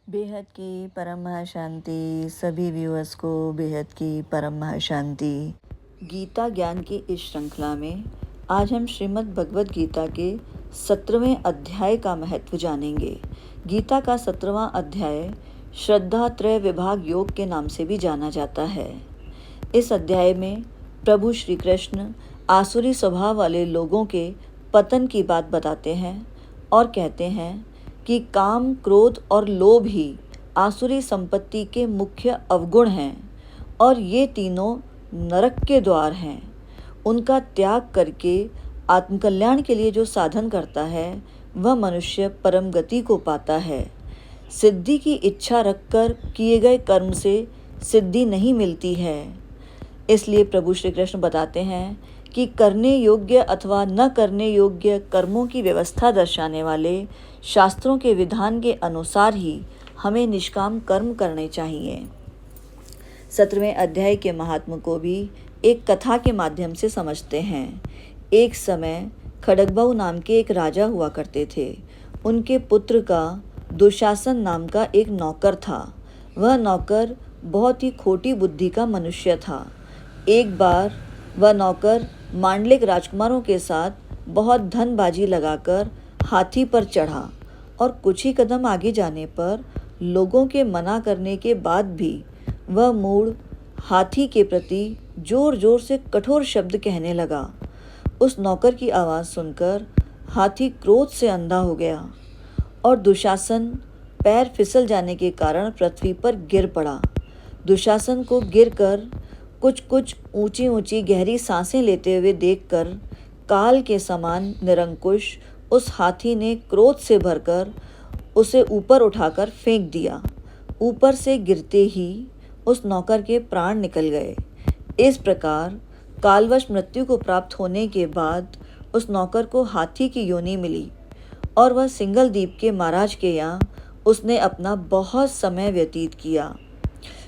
बेहद की परम महाशांति। सभी व्यूअर्स को बेहद की परम महाशांति। गीता ज्ञान की इस श्रृंखला में आज हम श्रीमद् भगवद गीता के 17वें अध्याय का महत्व जानेंगे। गीता का 17वां अध्याय श्रद्धा त्रय विभाग योग के नाम से भी जाना जाता है। इस अध्याय में प्रभु श्री कृष्ण आसुरी स्वभाव वाले लोगों के पतन की बात बताते हैं और कहते हैं कि काम, क्रोध और लोभ ही आसुरी संपत्ति के मुख्य अवगुण हैं और ये तीनों नरक के द्वार हैं। उनका त्याग करके आत्मकल्याण के लिए जो साधन करता है वह मनुष्य परम गति को पाता है। सिद्धि की इच्छा रखकर किए गए कर्म से सिद्धि नहीं मिलती है। इसलिए प्रभु श्री कृष्ण बताते हैं कि करने योग्य अथवा न करने योग्य कर्मों की व्यवस्था दर्शाने वाले शास्त्रों के विधान के अनुसार ही हमें निष्काम कर्म करने चाहिए। 17वें अध्याय के महात्म को भी एक कथा के माध्यम से समझते हैं। एक समय खड्गबाहु नाम के एक राजा हुआ करते थे। उनके पुत्र का दुशासन नाम का एक नौकर था। वह नौकर बहुत ही खोटी बुद्धि का मनुष्य था। एक बार वह नौकर मांडलिक राजकुमारों के साथ बहुत धनबाजी लगाकर हाथी पर चढ़ा और कुछ ही कदम आगे जाने पर लोगों के मना करने के बाद भी वह मूढ़ हाथी के प्रति जोर जोर से कठोर शब्द कहने लगा। उस नौकर की आवाज़ सुनकर हाथी क्रोध से अंधा हो गया और दुशासन पैर फिसल जाने के कारण पृथ्वी पर गिर पड़ा। दुशासन को गिरकर कुछ ऊंची ऊंची गहरी सांसें लेते हुए देखकर काल के समान निरंकुश उस हाथी ने क्रोध से भरकर उसे ऊपर उठाकर फेंक दिया। ऊपर से गिरते ही उस नौकर के प्राण निकल गए। इस प्रकार कालवश मृत्यु को प्राप्त होने के बाद उस नौकर को हाथी की योनि मिली और वह सिंघल द्वीप के महाराज के यहाँ उसने अपना बहुत समय व्यतीत किया।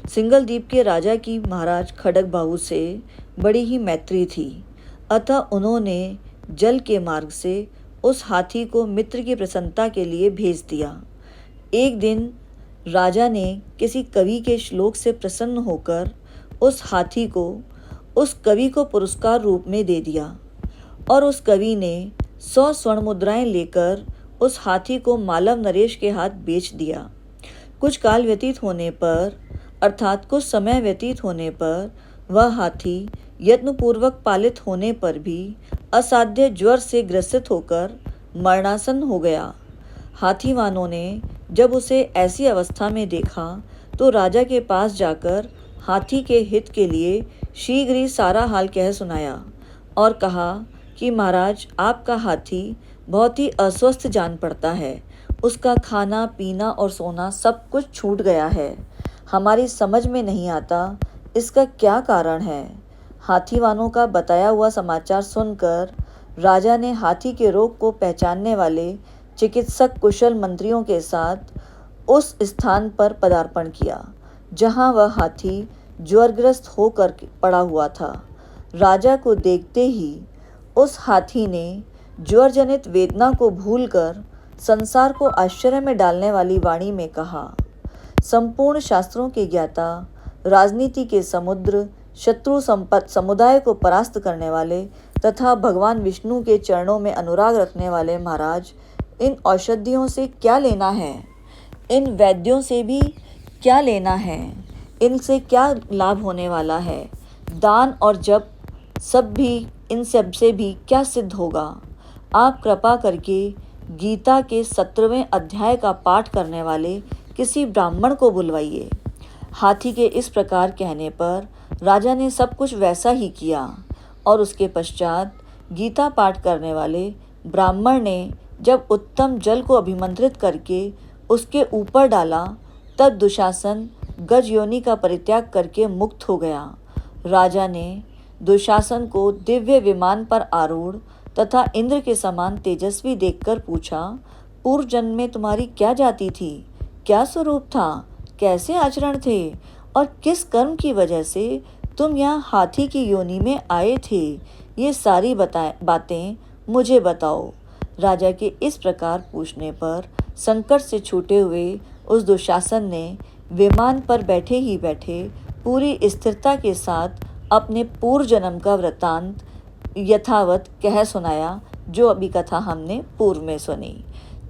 सिंघल द्वीप के राजा की महाराज खड्गबाहु से बड़ी ही मैत्री थी, अतः उन्होंने जल के मार्ग से उस हाथी को मित्र की प्रसन्नता के लिए भेज दिया। एक दिन राजा ने किसी कवि के श्लोक से प्रसन्न होकर उस हाथी को उस कवि को पुरस्कार रूप में दे दिया और उस कवि ने 100 स्वर्ण मुद्राएं लेकर उस हाथी को मालव नरेश के हाथ बेच दिया। कुछ काल व्यतीत होने पर अर्थात कुछ समय व्यतीत होने पर वह हाथी यत्नपूर्वक पालित होने पर भी असाध्य ज्वर से ग्रसित होकर मरणासन हो गया। हाथीवानों ने जब उसे ऐसी अवस्था में देखा तो राजा के पास जाकर हाथी के हित के लिए शीघ्र ही सारा हाल कह सुनाया और कहा कि महाराज, आपका हाथी बहुत ही अस्वस्थ जान पड़ता है। उसका खाना पीना और सोना सब कुछ छूट गया है। हमारी समझ में नहीं आता इसका क्या कारण है। हाथीवानों का बताया हुआ समाचार सुनकर राजा ने हाथी के रोग को पहचानने वाले चिकित्सक कुशल मंत्रियों के साथ उस स्थान पर पदार्पण किया जहां वह हाथी ज्वरग्रस्त होकर पड़ा हुआ था। राजा को देखते ही उस हाथी ने ज्वरजनित वेदना को भूलकर संसार को आश्चर्य में डालने वाली वाणी में कहा, संपूर्ण शास्त्रों के ज्ञाता, राजनीति के समुद्र, शत्रु समुदाय को परास्त करने वाले तथा भगवान विष्णु के चरणों में अनुराग रखने वाले महाराज, इन औषधियों से क्या लेना है? इन वैद्यों से भी क्या लेना है? इनसे क्या लाभ होने वाला है? दान और जप सब भी, इन सब से भी क्या सिद्ध होगा? आप कृपा करके गीता के 17वें अध्याय का पाठ करने वाले किसी ब्राह्मण को बुलवाइए। हाथी के इस प्रकार कहने पर राजा ने सब कुछ वैसा ही किया और उसके पश्चात गीता पाठ करने वाले ब्राह्मण ने जब उत्तम जल को अभिमंत्रित करके उसके ऊपर डाला तब दुशासन गज योनि का परित्याग करके मुक्त हो गया। राजा ने दुशासन को दिव्य विमान पर आरूढ़ तथा इंद्र के समान तेजस्वी देखकर पूछा, पूर्व जन्म में तुम्हारी क्या जाति थी? क्या स्वरूप था? कैसे आचरण थे? और किस कर्म की वजह से तुम यहाँ हाथी की योनि में आए थे? ये सारी बातें मुझे बताओ। राजा के इस प्रकार पूछने पर संकट से छूटे हुए उस दुशासन ने विमान पर बैठे ही बैठे पूरी स्थिरता के साथ अपने पूर्व जन्म का वृत्तांत यथावत कह सुनाया, जो अभी कथा हमने पूर्व में सुनी।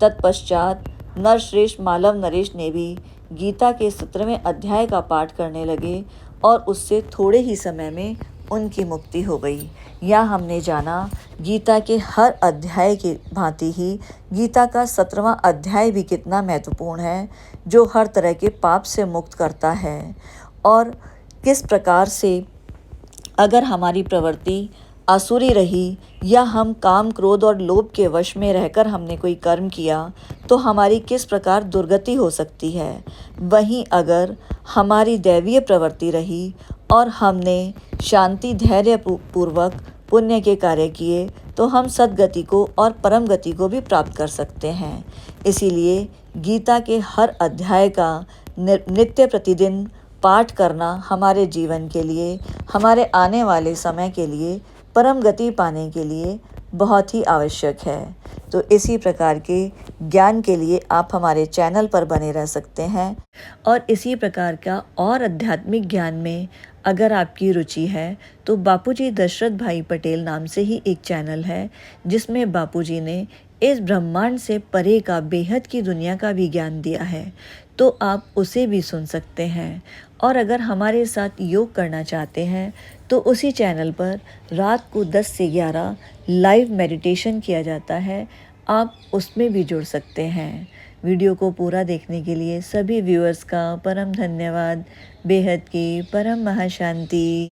तत्पश्चात नरश्रेष्ठ मालव नरेश ने भी गीता के 17वें अध्याय का पाठ करने लगे और उससे थोड़े ही समय में उनकी मुक्ति हो गई। या हमने जाना गीता के हर अध्याय की भांति ही गीता का 17वां अध्याय भी कितना महत्वपूर्ण है, जो हर तरह के पाप से मुक्त करता है और किस प्रकार से अगर हमारी प्रवृत्ति आसुरी रही या हम काम क्रोध और लोभ के वश में रहकर हमने कोई कर्म किया तो हमारी किस प्रकार दुर्गति हो सकती है। वहीं अगर हमारी दैवीय प्रवृत्ति रही और हमने शांति धैर्य पूर्वक पुण्य के कार्य किए तो हम सद्गति को और परम गति को भी प्राप्त कर सकते हैं। इसीलिए गीता के हर अध्याय का नित्य प्रतिदिन पाठ करना हमारे जीवन के लिए, हमारे आने वाले समय के लिए, परम गति पाने के लिए बहुत ही आवश्यक है। तो इसी प्रकार के ज्ञान के लिए आप हमारे चैनल पर बने रह सकते हैं और इसी प्रकार का और आध्यात्मिक ज्ञान में अगर आपकी रुचि है तो बापूजी दशरथ भाई पटेल नाम से ही एक चैनल है, जिसमें बापूजी ने इस ब्रह्मांड से परे का बेहद की दुनिया का भी ज्ञान दिया है, तो आप उसे भी सुन सकते हैं। और अगर हमारे साथ योग करना चाहते हैं तो उसी चैनल पर रात को 10 से 11 लाइव मेडिटेशन किया जाता है, आप उसमें भी जुड़ सकते हैं। वीडियो को पूरा देखने के लिए सभी व्यूअर्स का परम धन्यवाद। बेहद की परम महाशांति।